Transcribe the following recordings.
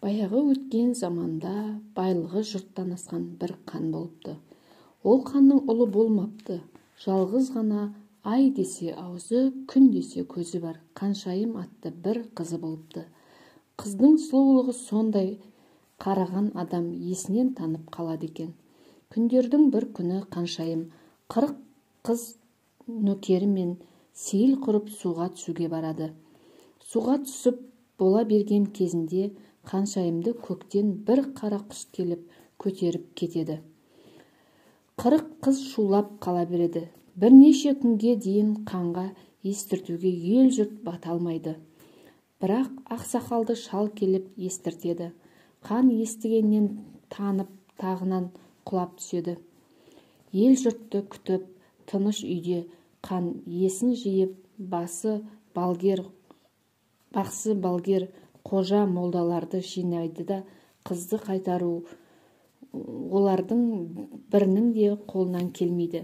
Баяғы өткен заманда байлығы жұрттан асқан бір қан болыпты. Ол қанның ұлы болмапты. Жалғыз ғана ай десе аузы, күн десе көзі бар Қаншайым атты бір қызы болыпты. Қыздың сұлулығы сондай, қараған адам есінен танып қалады екен. Күндердің бір күні Қаншайым 40 қыз нөкерімен сейіл құрып суға түсуге барады. Суға түсіп бола берген кезінде Қаншайымды көктен бір қара құс келіп көтеріп кетеді. 40 қыз шулап қала береді. Бірнеше күнге дейін қанға естіртуге ел жұрт бата алмайды. Бірақ ақсақалды шал келіп естіртеді. Қан естігеннен танып тағынан құлап түседі. Ел жұртты күтіп, тыныш үйде қан есін жиып, бақсы балгер қожа молдаларды жинайды да қызды қайтару олардың бірінің де қолынан келмейді.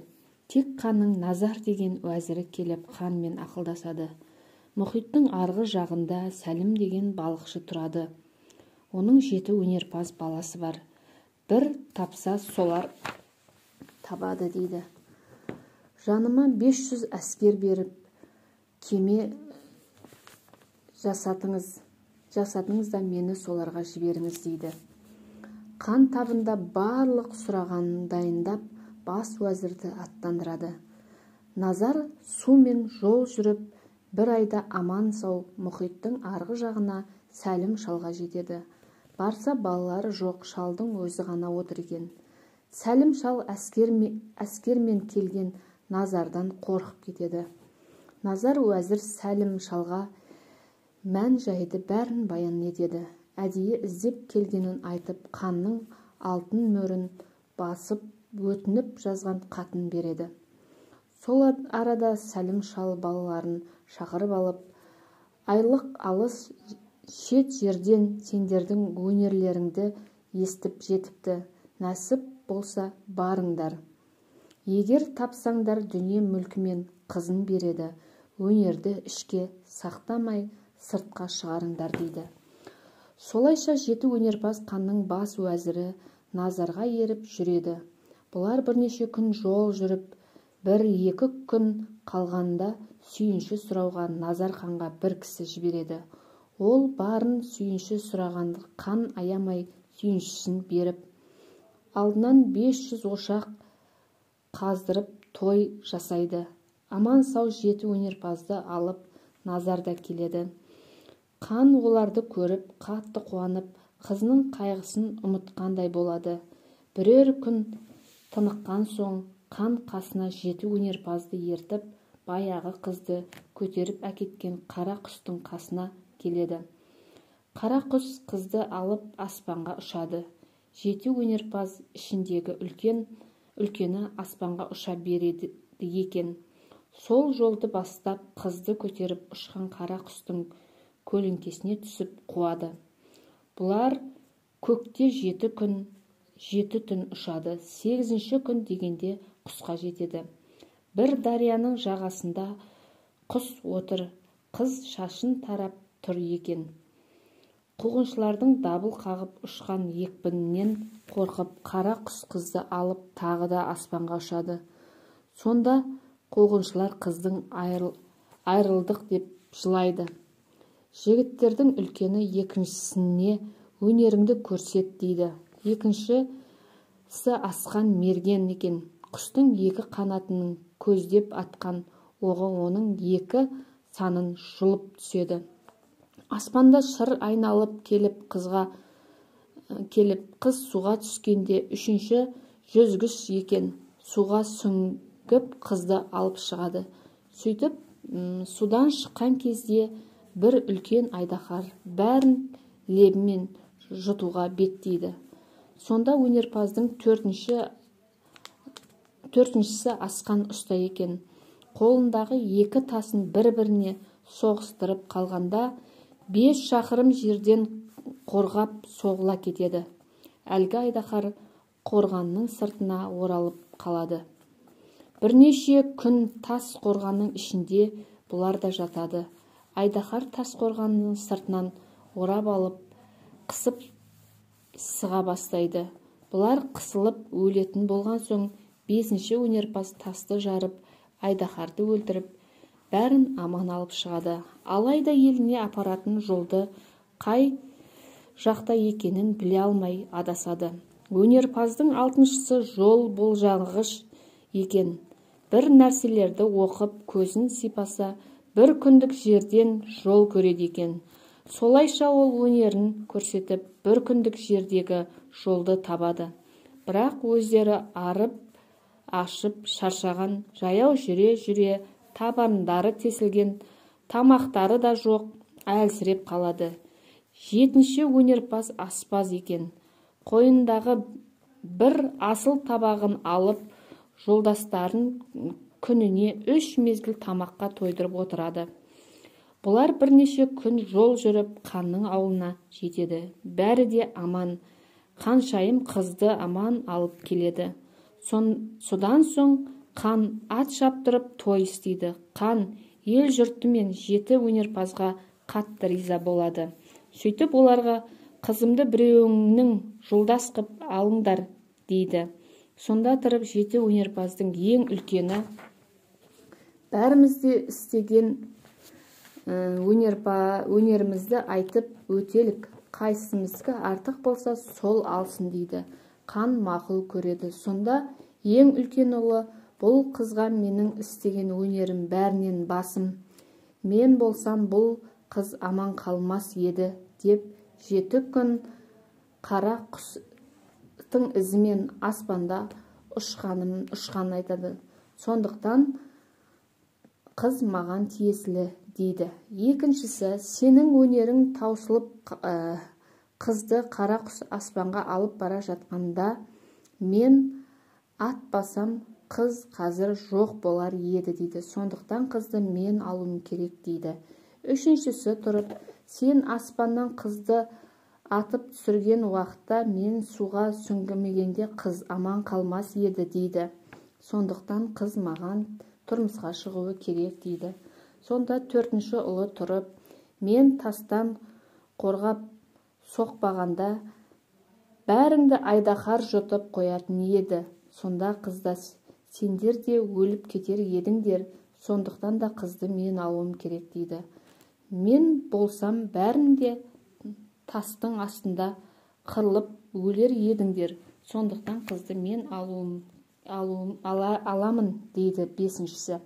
Тек қанның Назар деген уәзірі келіп ханмен ақылдасады. Мұхиттың арғы жағында Сәлім деген балықшы тұрады. Оның 7 өнерпаз баласы бар. Бір тапса солар табады дейді. Жаныма 500 әскер беріп, кеме жасатыңыз да мені соларға жіберіңіз дейді. Қан табында барлық сұрағанын дайындап, бас уәзірді аттандырады. Назар сумен жол жүріп, бір айда аман сау мұхиттың арғы жағына Сәлім шалға жетеді. Барса балалары жоқ, шалдың өзі ғана отыр екен. Сәлім шал әскермен келген Назардан қорқып кетеді. Назар уәзір Сәлім шалға мән жайды бәрін баян етеді. Әдейі іздеп келгенін айтып, қанның алтын мөрін басып, өтініп жазған қатын береді. Сол арада Сәлім шал балаларын шақырып алып, айлық алыс шет жерден сендердің өнерлеріңді естіп жетіпті. Нәсіп болса барыңдар. Егер тапсаңдар дүние мүлкімен қызын береді. Өнерді ішке сақтамай сыртқа шығарыңдар дейді. Солайша 7 өнерпаз қанның бас уәзірі Назарға еріп жүреді. Бұлар бірнеше күн жол жүріп, 1-2 күн қалғанда сүйінші сұрауға Назар ханға бір кісі жібереді. Ол барын сүйінші сұрағанды қан аямай сүйіншісін беріп, алдынан 500 ошақ қаздырып той жасайды. Аман сау 7 өнерпазды алып Назарда келеді. Қан оларды көріп, қатты қуанып, қызының қайғысын ұмытқандай болады. Бірер күн тыныққан соң, қан қасына 7 өнерпазды ертіп, баяғы қызды көтеріп әкеткен қара құстың қасына келеді. Қара құс қызды алып аспанға ұшады. 7 өнерпаз ішіндегі үлкені аспанға ұша береді екен. Сол жолды бастап қызды көтеріп ұшқан қара құстың көлеңкесіне түсіп қуады. Бұлар көкте 7 күн, 7 түн ұшады. 8-ші күн дегенде құсқа жетеді. Бір дарияның жағасында құс отыр, қыз шашын тарап тұр екен. Қуғыншылардың дабыл қағып ұшқан екпінінен қорқып, қара құс қызды алып тағы да аспанға ұшады. Сонда қуғыншылар қыздың айрылдық деп жылайды. Жігіттердің үлкені екіншісіне өнеріңді көрсет дейді. Екіншісі асқан мерген екен. Құстың 2 қанатының көздеп атқан оғы оның 2 санын жұлып түседі. Аспанда шыр айналып келіп қыз суға түскенде 3-ші жүзгіш екен. Суға сүңгіп қызды алып шығады. Сөйтіп, судан шыққан кезде бір үлкен айдаһар бәрін лебімен жұтуға беттейді. Сонда өнерпаздың 4-шісі асқан ұста екен. Қолындағы 2 тасын бір-біріне соғыстырып қалғанда 5 шақырым жерден қорғап соғыла кетеді. Әлгі айдаһар қорғанның сыртына оралып қалады. Бірнеше күн тас қорғанның ішінде бұлар да жатады. Айдаһар тас қорғанның сыртынан орап алып, қысып сыға бастайды. Бұлар қысылып өлетін болған соң 5-ші өнерпаз тасты жарып, айдаһарды өлтіріп, бәрін аман алып шығады. Алайда еліне апаратын жолды қай жақта екенін біле алмай адасады. Өнерпаздың 6-шысы жол болжағыш екен. Бір нәрселерді оқып, көзін сипаса, бір күндік жерден жол көреді екен. Солайша ол өнерін көрсетіп, бір күндік жердегі жолды табады. Бірақ өздері арып, ашып, шаршаған, жаяу жүре-жүре, табандары тесілген, тамақтары да жоқ, әлсіреп қалады. 7-ші өнерпаз аспаз екен. Қойнындағы бір асыл табағын алып, жолдастарын күніне 3 мезгіл тамаққа тойдырып отырады. Бұлар бірнеше күн жол жүріп, Қанның ауылына жетеді. Бәрі де аман. Қаншайым қызды аман алып келеді. Содан соң Қан ат шаптырып той істейді. Қан ел жұрты мен 7 өнерпазға қатты риза болады. Сөйтіп оларға қызымды біреуіңнің жолдас қып алыңдар дейді. Сонда тұрып 7 өнерпаздың ең үлкені бәрімізде істеген өнерімізді айтып өтелік, қайсымызға артық болса сол алсын дейді. Қан мақұл көреді. Сонда ең үлкен ұлы, бұл қызға менің істеген өнерім бәрінен басым. Мен болсам бұл қыз аман қалмас еді деп 7 күн қара құстың ізімен аспанда ұшқанын айтады. Сондықтан қыз маған тиесілі дейді. Екіншісі, сенің өнерің таусылып қызды қара құс аспанға алып бара жатқанда мен ат басам, қыз қазір жоқ болар еді дейді. Сондықтан қызды мен алуым керек дейді. Үшіншісі тұрып, сен аспаннан қызды атып түсірген уақытта мен суға сүңгімегенде қыз аман қалмас еді дейді. Сондықтан қыз маған тұрмысқа шығуы керек дейді. Сонда 4-ші ұлы тұрып, мен тастан қорғап соқпағанда бәріңді айдаһар жұтып қоятын еді. Сонда қызда сендер де өліп кетер едіңдер, сондықтан да қызды мен алуым керек дейді. Мен болсам бәрің де тастың астында қырылып өлер едіңдер, сондықтан қызды мен аламын дейді 5-шісі.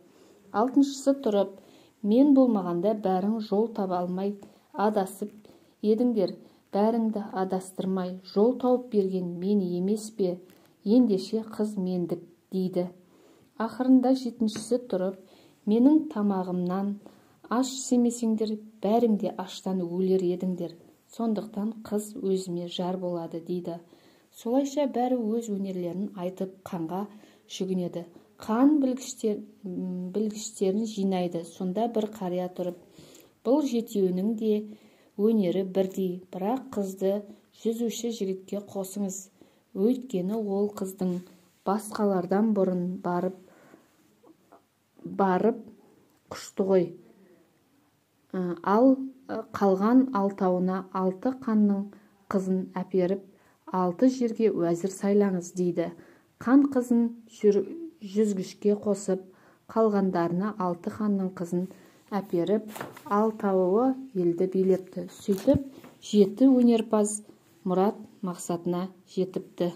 6-шысы тұрып, мен болмағанда бәрің жол таба алмай адасып едіңдер, бәріңді адастырмай жол тауып берген мен емес пе, ендеше қыз мендік дейді. Ақырында 7-шісі тұрып, менің тамағымнан аш семесеңдер, бәрің де аштан өлер едіңдер, сондықтан қыз өзіме жар болады дейді. Солайша бәрі өз өнерлерін айтып Қанға жүгінеді. Қан білгіштерін жинайды. Сонда бір қария тұрып, бұл 7-інің де өнері бірдей, бірақ қызды жүзуші жігітке қосыңыз. Өйткені ол қыздың басқалардан бұрын барып құшты ғой. Ал қалған 6-уына 6 қанның қызын әперіп, 6 жерге уәзір сайлаңыз дейді. Қан қызын жүзгішке қосып, қалғандарына 6 ханның қызын әперіп, 6-уы елді билепті. Сөйтіп 7 өнерпаз мұрат мақсатына жетіпті.